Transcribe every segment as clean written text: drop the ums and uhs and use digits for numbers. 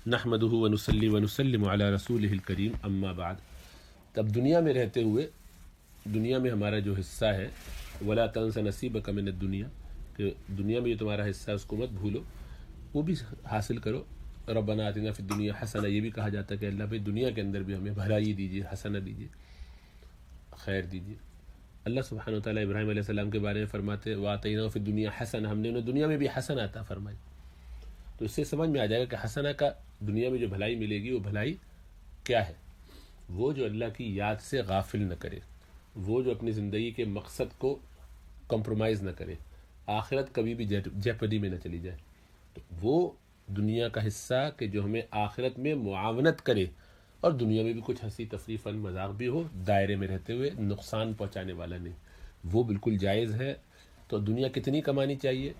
نحمدہ ونصلی ونسلم علی رسولہ الکریم اما بعد. تب دنیا میں رہتے ہوئے دنیا میں ہمارا جو حصہ ہے ولا تنس نصیبک من الدنیا، کہ دنیا میں جو تمہارا حصہ ہے اس کو مت بھولو، وہ بھی حاصل کرو. ربنا آتنا فی الدنیا حسنہ، یہ بھی کہا جاتا ہے کہ اللہ بھائی دنیا کے اندر بھی ہمیں بھلائی دیجیے، حسنہ دیجیے، خیر دیجیے. اللہ سبحانہ و تعالیٰ ابراہیم علیہ السلام کے بارے میں فرماتے وآتیناہ فی الدنیا حسنہ، ہم نے انہیں دنیا میں بھی حسنہ عطا فرمائی. تو اس سے سمجھ میں آ جائے گا کہ حسنہ کا دنیا میں جو بھلائی ملے گی وہ بھلائی کیا ہے. وہ جو اللہ کی یاد سے غافل نہ کرے، وہ جو اپنی زندگی کے مقصد کو کمپرومائز نہ کرے، آخرت کبھی بھی جیپڈی میں نہ چلی جائے. تو وہ دنیا کا حصہ کہ جو ہمیں آخرت میں معاونت کرے اور دنیا میں بھی کچھ ہنسی تفریح فن مذاق بھی ہو، دائرے میں رہتے ہوئے نقصان پہنچانے والا نہیں، وہ بالکل جائز ہے. تو دنیا کتنی کمانی چاہیے؟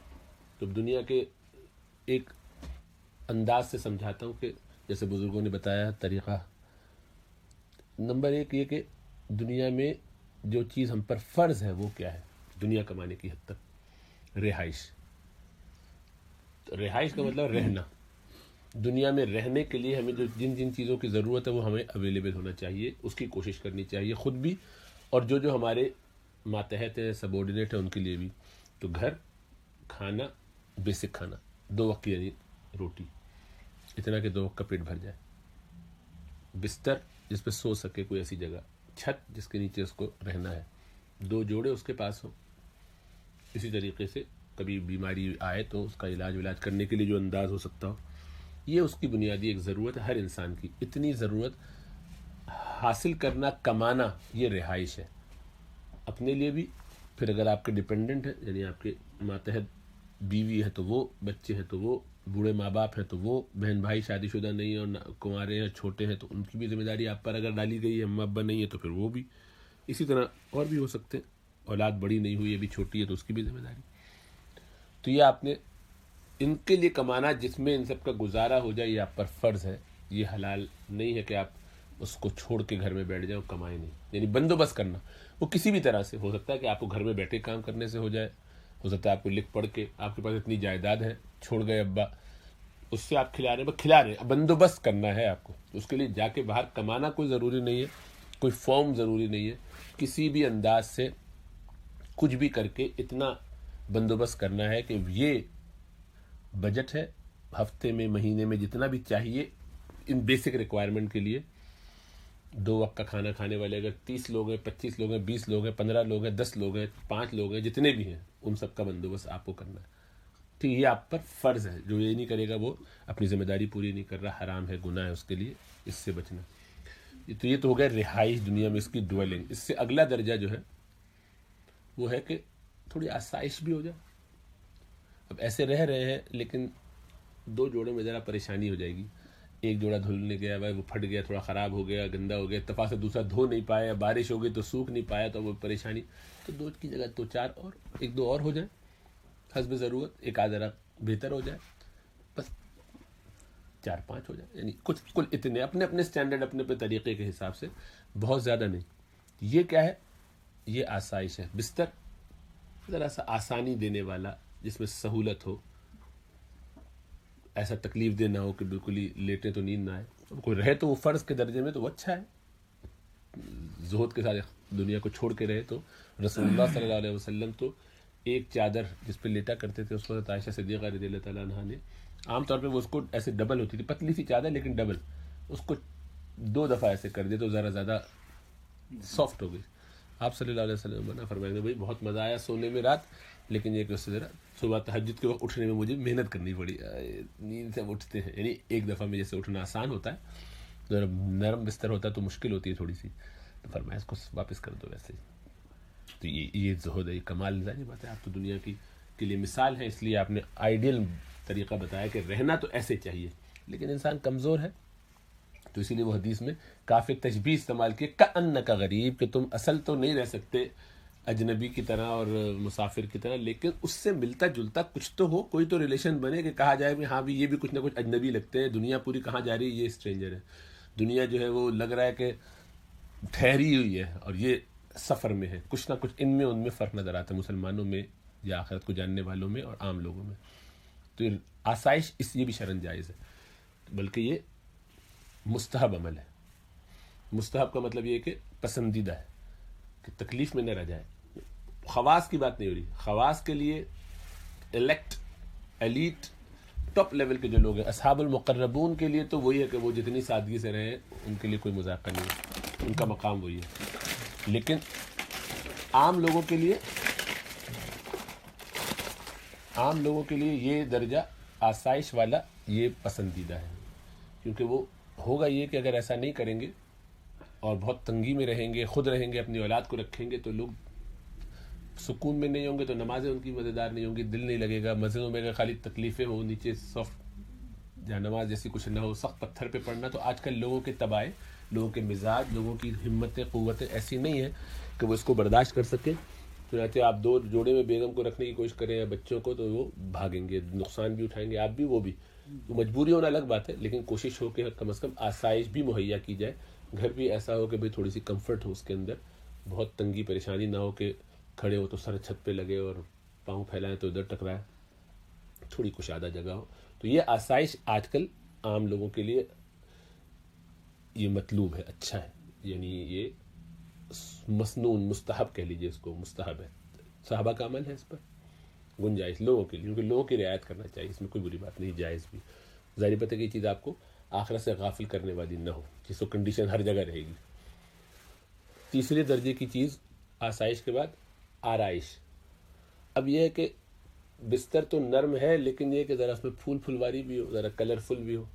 تو دنیا کے ایک انداز سے سمجھاتا ہوں کہ جیسے بزرگوں نے بتایا طریقہ. نمبر ایک یہ کہ دنیا میں جو چیز ہم پر فرض ہے وہ کیا ہے دنیا کمانے کی حد تک؟ رہائش. تو رہائش کا مطلب رہنا. دنیا میں رہنے کے لیے ہمیں جو جن جن چیزوں کی ضرورت ہے وہ ہمیں اویلیبل ہونا چاہیے، اس کی کوشش کرنی چاہیے خود بھی اور جو ہمارے ماتحت ہیں، سبورڈینیٹ ہیں، ان کے لیے بھی. تو گھر، کھانا، بیسک کھانا، 2 وقت کی یعنی روٹی، اتنا کہ 2 وقت کا پیٹ بھر جائے، بستر جس پہ سو سکے کوئی ایسی جگہ، چھت جس کے نیچے اس کو رہنا ہے، 2 جوڑے اس کے پاس ہوں. اسی طریقے سے کبھی بیماری آئے تو اس کا علاج کرنے کے لیے جو انداز ہو سکتا ہو، یہ اس کی بنیادی ایک ضرورت ہے ہر انسان کی. اتنی ضرورت حاصل کرنا، کمانا، یہ رہائش ہے اپنے لیے بھی. پھر اگر آپ کے ڈیپینڈنٹ ہیں یعنی آپ کے ماتحت بیوی ہے تو وہ، بچے ہیں تو وہ، بوڑھے ماں باپ ہیں تو وہ، بہن بھائی شادی شدہ نہیں ہیں اور کنوارے ہیں، چھوٹے ہیں، تو ان کی بھی ذمہ داری آپ پر اگر ڈالی گئی ہے، اماں ابا نہیں ہے تو پھر وہ بھی. اسی طرح اور بھی ہو سکتے ہیں، اولاد بڑی نہیں ہوئی، ابھی چھوٹی ہے تو اس کی بھی ذمہ داری. تو یہ آپ نے ان کے لیے کمانا جس میں ان سب کا گزارا ہو جائے، یہ آپ پر فرض ہے. یہ حلال نہیں ہے کہ آپ اس کو چھوڑ کے گھر میں بیٹھ جائیں اور کمائیں نہیں. یعنی بندوبست کرنا وہ کسی بھی طرح سے ہو سکتا ہے کہ آپ کو گھر میں بیٹھے کام کرنے سے ہو جائے، ہو سکتا ہے آپ کو لکھ پڑھ کے، آپ کے پاس اتنی جائیداد ہے، چھوڑ گئے ابا، اس سے آپ کھلا رہے ہیں، بندوبست کرنا ہے آپ کو. اس کے لیے جا کے باہر کمانا کوئی ضروری نہیں ہے، کوئی فارم ضروری نہیں ہے، کسی بھی انداز سے کچھ بھی کر کے اتنا بندوبست کرنا ہے کہ یہ بجٹ ہے ہفتے میں، مہینے میں، جتنا بھی چاہیے ان بیسک ریکوائرمنٹ کے لیے. 2 وقت کا کھانا کھانے والے اگر 30 لوگ ہیں، 25 لوگ ہیں، 20 لوگ ہیں، 15 لوگ ہیں، 10 لوگ ہیں، 5 لوگ ہیں، جتنے بھی ہیں ان سب کا بندوبست آپ کو کرنا ہے. ٹھیک، یہ آپ پر فرض ہے. جو یہ نہیں کرے گا وہ اپنی ذمہ داری پوری نہیں کر رہا، حرام ہے، گناہ ہے اس کے لیے، اس سے بچنا. تو یہ تو ہو گیا رہائش دنیا میں، اس کی ڈویلنگ. اس سے اگلا درجہ جو ہے وہ ہے کہ تھوڑی آسائش بھی ہو جائے. اب ایسے رہ رہے ہیں لیکن 2 جوڑوں میں ذرا پریشانی ہو جائے گی. ایک جوڑا دھلنے گیا، بھائی وہ پھٹ گیا، تھوڑا خراب ہو گیا، گندا ہو گیا، اتفاق سے دوسرا دھو نہیں پایا، بارش ہو گئی تو سوکھ نہیں پایا، تو وہ پریشانی. تو 2 کی جگہ تو 4 اور 1-2 اور ہو جائیں حسب ضرورت، ایک آدھ ذرا بہتر ہو جائے، بس 4-5 ہو جائے. یعنی کچھ کل اتنے اپنے اپنے سٹینڈرڈ، اپنے اپنے طریقے کے حساب سے، بہت زیادہ نہیں. یہ کیا ہے؟ یہ آسائش ہے. بستر ذرا سا آسانی دینے والا، جس میں سہولت ہو، ایسا تکلیف دہ نہ ہو کہ بالکل ہی لیٹیں تو نیند نہ آئے. کوئی رہے تو وہ فرض کے درجے میں تو وہ اچھا ہے، زہد کے ساتھ دنیا کو چھوڑ کے رہے. تو رسول اللہ صلی اللہ علیہ وسلم تو ایک چادر جس پہ لیٹا کرتے تھے، اس کو عائشہ صدیقہ رضی اللہ تعالیٰ عنہا نے عام طور پہ وہ اس کو ایسے ڈبل ہوتی تھی، پتلی سی چادر لیکن ڈبل، اس کو 2 دفعہ ایسے کر دے تو ذرا زیادہ سافٹ ہو گئی. آپ صلی اللہ علیہ وسلم بنا فرمائے بھائی بہت مزہ آیا سونے میں رات، لیکن یہ کہ اس سے ذرا صبح تہجد کے وقت اٹھنے میں مجھے محنت کرنی پڑی. نیند سے ہم اٹھتے ہیں، یعنی ایک دفعہ میں جیسے اٹھنا آسان ہوتا ہے، ذرا نرم بستر ہوتا ہے تو مشکل ہوتی ہے تھوڑی سی. تو فرمایا اس کو واپس کر دو ویسے. تو یہ زہد ہے، یہ کمال. ظاہر بات ہے آپ تو دنیا کے لیے مثال ہیں، اس لیے آپ نے آئیڈیل طریقہ بتایا کہ رہنا تو ایسے چاہیے، لیکن انسان کمزور ہے. تو اسی لیے وہ حدیث میں کافی تشبیہ استعمال کی، کأنک غریب، کہ تم اصل تو نہیں رہ سکتے اجنبی کی طرح اور مسافر کی طرح، لیکن اس سے ملتا جلتا کچھ تو ہو، کوئی تو ریلیشن بنے کہ کہا جائے کہ ہاں بھی یہ بھی کچھ نہ کچھ اجنبی لگتے ہیں. دنیا پوری کہاں جا رہی ہے، یہ اسٹرینجر ہے. دنیا جو ہے وہ لگ رہا ہے کہ ٹھہری ہوئی ہے اور یہ سفر میں ہے. کچھ نہ کچھ ان میں فرق نظر آتا ہے مسلمانوں میں یا آخرت کو جاننے والوں میں اور عام لوگوں میں. تو آسائش اس یہ بھی شرن جائز ہے. بلکہ یہ مستحب عمل ہے. مستحب کا مطلب یہ ہے کہ پسندیدہ ہے, کہ تکلیف میں نہ رہ جائے. خواص کی بات نہیں ہو رہی. خواص کے لیے ایلیٹ ٹاپ لیول کے جو لوگ ہیں, اصحاب المقربون کے لیے تو وہی ہے کہ وہ جتنی سادگی سے رہیں ان کے لیے کوئی مذاکرہ نہیں ہے, ان کا مقام وہی ہے. لیکن عام لوگوں کے لیے یہ درجہ آسائش والا یہ پسندیدہ ہے, کیونکہ وہ ہوگا یہ کہ اگر ایسا نہیں کریں گے اور بہت تنگی میں رہیں گے, خود رہیں گے, اپنی اولاد کو رکھیں گے, تو لوگ سکون میں نہیں ہوں گے, تو نمازیں ان کی مزیدار نہیں ہوں گی, دل نہیں لگے گا. مسجدوں میں اگر خالی تکلیفیں ہوں, نیچے سافٹ جہاں نماز جیسی کچھ نہ ہو, سخت پتھر پہ پڑھنا, تو آج کل لوگوں کے طبائع, لوگوں کے مزاج, لوگوں کی ہمتیں, قوتیں ایسی نہیں ہیں کہ وہ اس کو برداشت کر سکیں. چنانچہ آپ 2 جوڑے میں بیگم کو رکھنے کی کوشش کریں یا بچوں کو, تو وہ بھاگیں گے, نقصان بھی اٹھائیں گے, آپ بھی وہ بھی. مجبوری ہونا الگ بات ہے, لیکن کوشش ہو کہ کم از کم آسائش بھی مہیا کی جائے. گھر بھی ایسا ہو کہ بھئی تھوڑی سی کمفرٹ ہو اس کے اندر, بہت تنگی پریشانی نہ ہو کہ کھڑے ہو تو سر چھت پہ لگے اور پاؤں پھیلائیں تو ادھر ٹکرائے. تھوڑی کشادہ جگہ ہو. تو یہ آسائش آج کل عام لوگوں کے لیے یہ مطلوب ہے, اچھا ہے. یعنی یہ مسنون, مستحب کہہ لیجئے اس کو, مستحب ہے. صحابہ کا عمل ہے, اس پر گنجائش لوگوں کے لیے, کیونکہ لوگوں کی رعایت کرنا چاہیے, اس میں کوئی بری بات نہیں, جائز بھی. ظاہر بات ہے کہ یہ چیز آپ کو آخرت سے غافل کرنے والی نہ ہو, جس کو کنڈیشن ہر جگہ رہے گی. تیسرے درجے کی چیز آسائش کے بعد آرائش. اب یہ ہے کہ بستر تو نرم ہے, لیکن یہ کہ ذرا اس میں پھول پھلواری بھی ہو, ذرا کلرفل بھی ہو,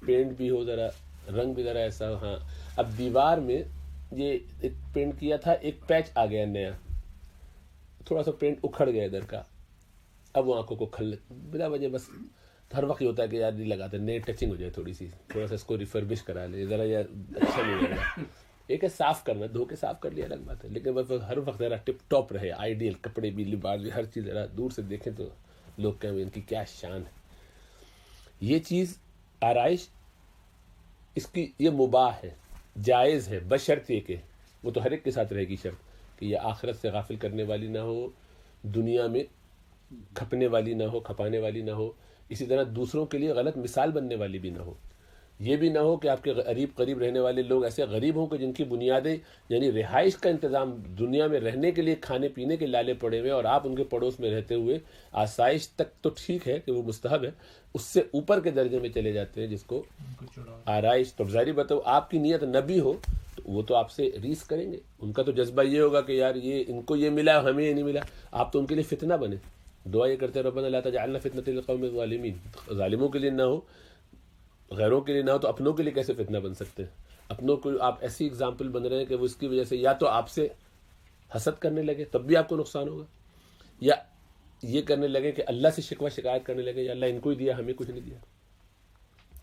پینٹ بھی ہو, ذرا رنگ بھی ذرا ایسا ہو. ہاں, اب دیوار میں یہ ایک پینٹ کیا تھا, ایک پیچ آ گیا نیا, تھوڑا سا پینٹ اکھڑ گیا ادھر کا, اب وہ آنکھوں کو کھل بلا وجہ, بس ہر وقت یہ ہوتا ہے کہ یار نہیں لگاتے, نئے ٹچنگ ہو جائے تھوڑی سی, تھوڑا سا اس کو ریفربش کرا لے ذرا, یار اچھا نہیں لگ رہا. ایک ہے صاف کرنا, دھو کے صاف کر لیا الگ بات ہے, لیکن بس ہر وقت ذرا ٹپ ٹاپ رہے, آئیڈیل, کپڑے بھی, لباس بھی, ہر چیز ذرا دور سے دیکھیں تو لوگ کہیں ان کی کیا شان ہے. یہ چیز آرائش اس کی یہ مباح ہے, جائز ہے, بشرط یہ کہ وہ تو ہر ایک کے ساتھ رہے گی شرط کہ یہ آخرت سے غافل کرنے والی نہ ہو, دنیا میں کھپنے والی نہ ہو, کھپانے والی نہ ہو, اسی طرح دوسروں کے لیے غلط مثال بننے والی بھی نہ ہو. یہ بھی نہ ہو کہ آپ کے قریب رہنے والے لوگ ایسے غریب ہوں کہ جن کی بنیادیں یعنی رہائش کا انتظام, دنیا میں رہنے کے لیے کھانے پینے کے لالے پڑے ہوئے, اور آپ ان کے پڑوس میں رہتے ہوئے آسائش تک تو ٹھیک ہے کہ وہ مستحب ہے, اس سے اوپر کے درجے میں چلے جاتے ہیں جس کو آرائش. تو ظاہری بتاؤ آپ کی نیت نہ بھی ہو تو وہ تو آپ سے ریس کریں گے, ان کا تو جذبہ یہ ہوگا کہ یار یہ ان کو یہ ملا, ہمیں یہ نہیں ملا. آپ تو ان کے لیے فتنہ بنے. دعا یہ کرتے ربنا لا تجعلنا فتنة للقوم الظالمین, ظالموں کے لیے نہ ہو, غیروں کے لیے نہ ہو, تو اپنوں کے لیے کیسے فتنہ بن سکتے ہیں؟ اپنوں کو آپ ایسی اگزامپل بن رہے ہیں کہ وہ اس کی وجہ سے یا تو آپ سے حسد کرنے لگے, تب بھی آپ کو نقصان ہوگا, یا یہ کرنے لگے کہ اللہ سے شکوہ شکایت کرنے لگے, یا اللہ ان کو ہی دیا, ہمیں کچھ نہیں دیا.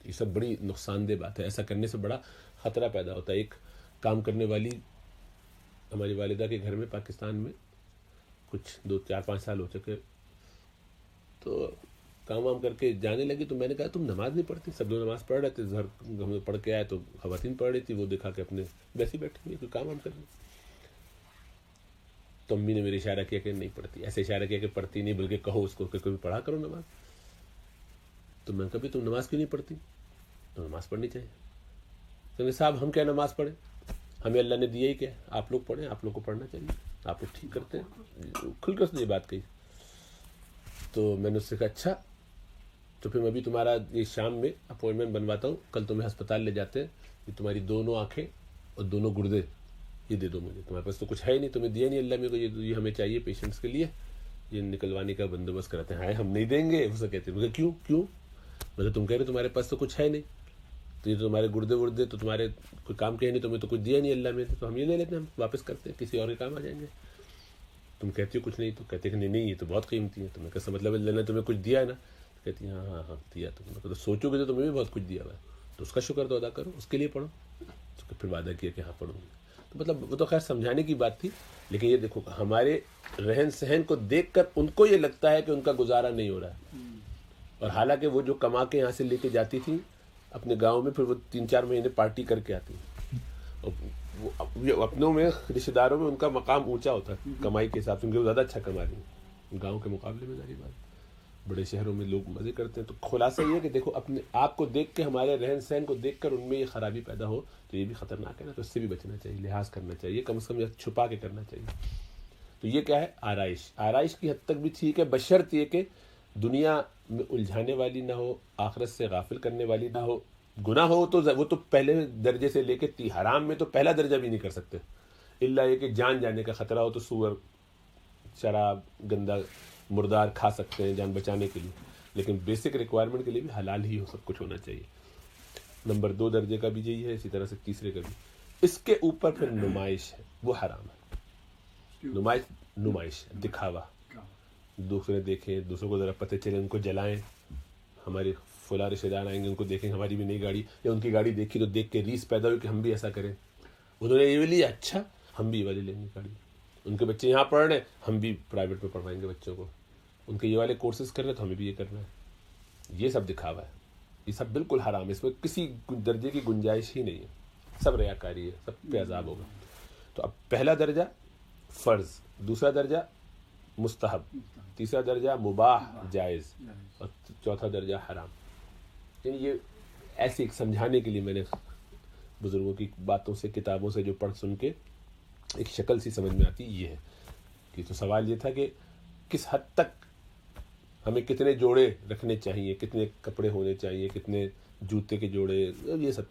یہ سب بڑی نقصان دہ بات ہے. ایسا کرنے سے بڑا خطرہ پیدا ہوتا ہے. ایک کام کرنے والی ہماری والدہ کے گھر میں پاکستان میں کچھ 2-4-5 سال ہو چکے, تو کام وام کر کے جانے لگی, تو میں نے کہا تم نماز نہیں پڑھتی؟ سب لوگ نماز پڑھ رہے تھے, گھر میں پڑھ کے آئے تو خواتین پڑھ رہی تھی, وہ دیکھا کہ اپنے ویسے بیٹھی ہوئی کوئی کام وام کر رہی. تو امی نے میرے اشارہ کیا کہ نہیں پڑھتی, ایسے اشارہ کیا کہ پڑھتی نہیں, بلکہ کہو اس کو کہ کبھی پڑھا کرو نماز. تو میں کبھی تم نماز کیوں نہیں پڑھتی؟ تو نماز پڑھنی چاہیے. تو صاحب ہم کیا نماز پڑھیں, ہمیں اللہ نے دیا ہی کیا, آپ لوگ پڑھیں, آپ لوگ کو پڑھنا چاہیے, آپ لوگ ٹھیک کرتے ہیں. کھل کر اس نے یہ بات کہی. تو میں نے اس سے کہا اچھا, تو پھر میں ابھی تمہارا یہ شام میں اپوائنٹمنٹ بنواتا ہوں, کل تمہیں ہسپتال لے جاتے ہیں, یہ تمہاری دونوں آنکھیں اور دونوں گردے یہ دے دو مجھے, تمہارے پاس تو کچھ ہے ہی نہیں, تمہیں دیا نہیں اللہ میں کو, یہ ہمیں چاہیے پیشنٹس کے لیے, یہ نکلوانے کا بندوبست کراتے ہیں. ہم نہیں دیں گے, اسے کہتے ہیں. کیوں مطلب تم کہہ رہے تمہارے پاس تو کچھ ہے نہیں, تو یہ تمہارے گردے تو تمہارے کوئی کام کے نہیں, تمہیں تو کچھ دیا نہیں اللہ میں, تو ہم یہ لے لیتے ہیں, ہم واپس کرتے ہیں, کسی اور کے کام آ جائیں گے. تم کہتی ہو کچھ نہیں, تو کہتے کہ نہیں یہ تو بہت قیمتی ہے. تمہیں کیسا مطلب اللہ نے تمہیں کچھ دیا ہے نا؟ کہتی ہیں ہاں دیا. تو سوچو گے تو تمہیں بھی بہت کچھ دیا ہوا ہے, تو اس کا شکر تو ادا کرو, اس کے لیے پڑھو. تو پھر وعدہ کیا کہ ہاں پڑھوں گی. تو مطلب وہ تو خیر سمجھانے کی بات تھی, لیکن یہ دیکھو ہمارے رہن سہن کو دیکھ کر ان کو یہ لگتا ہے کہ ان کا گزارا نہیں ہو رہا ہے, اور حالانکہ وہ جو کما کے یہاں سے لے کے جاتی تھی اپنے گاؤں میں, پھر وہ 3-4 مہینے پارٹی کر کے آتی, اور اپنوں میں رشتہ داروں میں ان کا مقام اونچا ہوتا ہے کمائی کے حساب سے, کیونکہ وہ زیادہ اچھا کما رہی ہیں گاؤں کے مقابلے میں. ظاہری بات. بڑے شہروں میں لوگ مزے کرتے ہیں. تو خلاصہ یہ ہے کہ دیکھو اپنے آپ کو دیکھ کے, ہمارے رہن سہن کو دیکھ کر ان میں یہ خرابی پیدا ہو تو یہ بھی خطرناک ہے نا. تو اس سے بھی بچنا چاہیے, لحاظ کرنا چاہیے, کم از کم چھپا کے کرنا چاہیے. تو یہ کیا ہے, آرائش. آرائش کی حد تک بھی ٹھیک ہے, بشرط یہ کہ دنیا میں الجھانے والی نہ ہو, آخرت سے غافل کرنے والی نہ ہو. گناہ ہو تو وہ تو پہلے درجے سے لے کے حرام میں تو پہلا درجہ بھی نہیں کر سکتے, الا یہ کہ جان جانے کا خطرہ ہو تو سور, شراب, گندا مردار کھا سکتے ہیں جان بچانے کے لیے, لیکن بیسک ریکوائرمنٹ کے لیے بھی حلال ہی ہو, سب کچھ ہونا چاہیے. نمبر 2 درجے کا بھی یہی ہے, اسی طرح سے تیسرے کا بھی. اس کے اوپر پھر نمائش ہے, وہ حرام ہے. نمائش دکھاوا, دوسرے دیکھیں, دوسروں کو ذرا پتہ چلے, ان کو جلائیں. ہمارے فلاں رشتے دار آئیں گے, ان کو دیکھیں ہماری بھی نئی گاڑی, یا ان کی گاڑی دیکھی تو دیکھ کے ریس پیدا ہوئی کہ ہم بھی ایسا کریں. انہوں نے یہ لیا, اچھا ہم بھی یہ والی لیں گے گاڑی. ان کے بچے یہاں پڑھ رہے ہیں, ہم بھی پرائیویٹ میں پڑھوائیں گے بچوں کو. ان کے یہ والے کورسز کر رہے ہیں تو ہمیں بھی یہ کرنا ہے. یہ سب دکھاوا ہے, یہ سب بالکل حرام ہے. اس میں کسی درجے کی گنجائش ہی نہیں ہے, سب ریاکاری ہے, سب پہ عذاب ہوگا. تو اب پہلا درجہ فرض, دوسرا درجہ مستحب, تیسرا درجہ مباح جائز, اور چوتھا درجہ حرام. یعنی یہ ایسے سمجھانے کے لیے میں نے بزرگوں کی باتوں سے, کتابوں سے جو پڑھ سن کے ایک شکل سی سمجھ میں آتی یہ ہے. کہ تو سوال یہ تھا کہ کس حد تک ہمیں کتنے جوڑے رکھنے چاہیے, کتنے کپڑے ہونے چاہیے, کتنے جوتے کے جوڑے, یہ سب.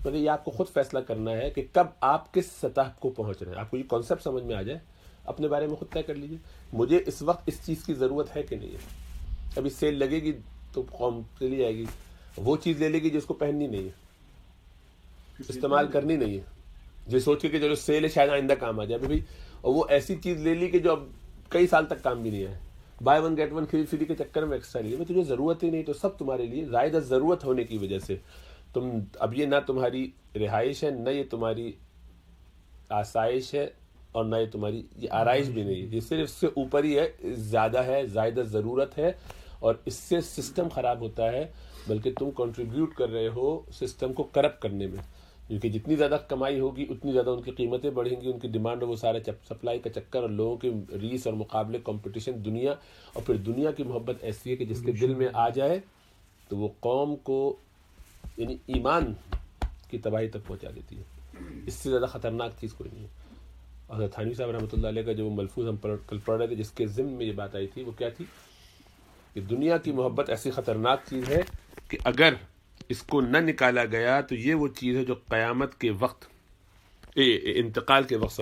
مگر یہ آپ کو خود فیصلہ کرنا ہے کہ کب آپ کس سطح کو پہنچ رہے ہیں. آپ کو یہ کانسیپٹ سمجھ میں آ جائے, اپنے بارے میں خود طے کر لیجیے, مجھے اس وقت اس چیز کی ضرورت ہے کہ نہیں ہے. ابھی سیل لگے گی تو قوم چلی جائے گی, وہ چیز لے لے گی جس کو پہننی نہیں ہے, استعمال کرنی نہیں ہے, جو سوچ کے کہ چلو سیل ہے شاید آئندہ کام آ جائے بھائی, اور وہ ایسی چیز لے لی کہ جو اب کئی سال تک کام بھی نہیں آئے. Buy one get one free کے چکر میں ایکسٹرا لیے, میں تجھے ضرورت ہی نہیں, تو سب تمہارے لیے زائدہ ضرورت ہونے کی وجہ سے تم, اب یہ نہ تمہاری رہائش ہے, نہ یہ تمہاری آسائش ہے, اور نہ یہ تمہاری یہ آرائش بھی نہیں ہے. یہ صرف اس سے اوپر ہی ہے, زیادہ ہے, زائدہ ضرورت ہے, اور اس سے سسٹم خراب ہوتا ہے, بلکہ تم کنٹریبیوٹ کر رہے ہو سسٹم کو کرپٹ کرنے میں. کیونکہ جتنی زیادہ کمائی ہوگی اتنی زیادہ ان کی قیمتیں بڑھیں گی, ان کی ڈیمانڈ, وہ سارا سپلائی کا چکر, اور لوگوں کے ریس اور مقابلے, کمپٹیشن, دنیا. اور پھر دنیا کی محبت ایسی ہے کہ جس کے دل میں آ جائے تو وہ قوم کو یعنی ایمان کی تباہی تک پہنچا دیتی ہے. اس سے زیادہ خطرناک چیز کوئی نہیں ہے. اور تھانوی صاحب رحمۃ اللہ علیہ کا جو ملفوظ ہم کل پڑھ رہے تھے, جس کے ضمن میں یہ بات آئی تھی, وہ کیا تھی کہ دنیا کی محبت ایسی خطرناک چیز ہے کہ اگر اس کو نہ نکالا گیا تو یہ وہ چیز ہے جو قیامت کے وقت, انتقال کے وقت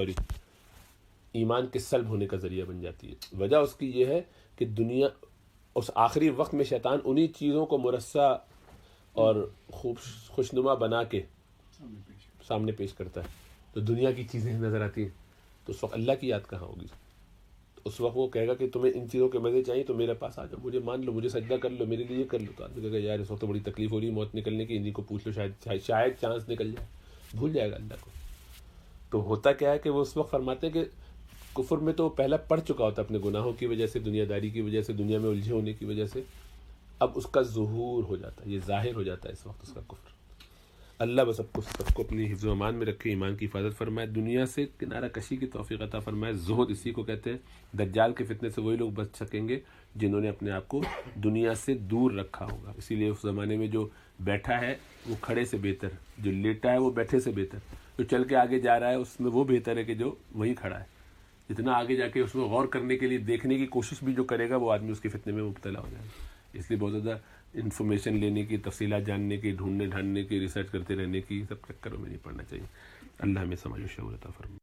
ایمان کے سلب ہونے کا ذریعہ بن جاتی ہے. وجہ اس کی یہ ہے کہ دنیا اس آخری وقت میں شیطان انہی چیزوں کو مرصع اور خوشنما بنا کے سامنے پیش کرتا ہے. تو دنیا کی چیزیں نظر آتی ہیں, تو اس وقت اللہ کی یاد کہاں ہوگی. اس وقت وہ کہے گا کہ تمہیں ان چیزوں کے مزے چاہیے تو میرے پاس آ جاؤ, مجھے مان لو, مجھے سجدہ کر لو, میرے لیے یہ کر لو. تو آدمی کہے گا یار اس وقت تو بڑی تکلیف ہو رہی ہے موت نکلنے کی, انہیں کو پوچھ لو, شاید چانس نکل جائے. بھول جائے گا اللہ کو. تو ہوتا کیا ہے کہ وہ اس وقت فرماتے ہیں کہ کفر میں تو پہلا پڑ چکا ہوتا ہے اپنے گناہوں کی وجہ سے, دنیا داری کی وجہ سے, دنیا میں الجھے ہونے کی وجہ سے. اب اس کا ظہور ہو جاتا ہے, یہ ظاہر ہو جاتا ہے اس وقت اس کا کفر. اللہ بس سب کو اپنی حفظ و امان میں رکھے, ایمان کی حفاظت فرمائے, دنیا سے کنارہ کشی کی توفیق عطا فرمائے. زہد اسی کو کہتے ہیں. دجال کے فتنے سے وہی لوگ بچ سکیں گے جنہوں نے اپنے آپ کو دنیا سے دور رکھا ہوگا. اسی لیے اس زمانے میں جو بیٹھا ہے وہ کھڑے سے بہتر, جو لیٹا ہے وہ بیٹھے سے بہتر, جو چل کے آگے جا رہا ہے اس میں وہ بہتر ہے کہ جو وہیں کھڑا ہے. جتنا آگے جا کے اس میں غور کرنے کے لیے دیکھنے کی کوشش بھی جو کرے گا وہ آدمی اس کے فتنے میں مبتلا ہو جائے گا. اس لیے بہت زیادہ انفارمیشن لینے کی, تفصیلات جاننے کی, ڈھونڈنے ڈھانڈنے کی, ریسرچ کرتے رہنے کی, سب چکروں میں نہیں پڑنا چاہیے. اللہ ہمیں سمجھ و شعور عطا فرمائے.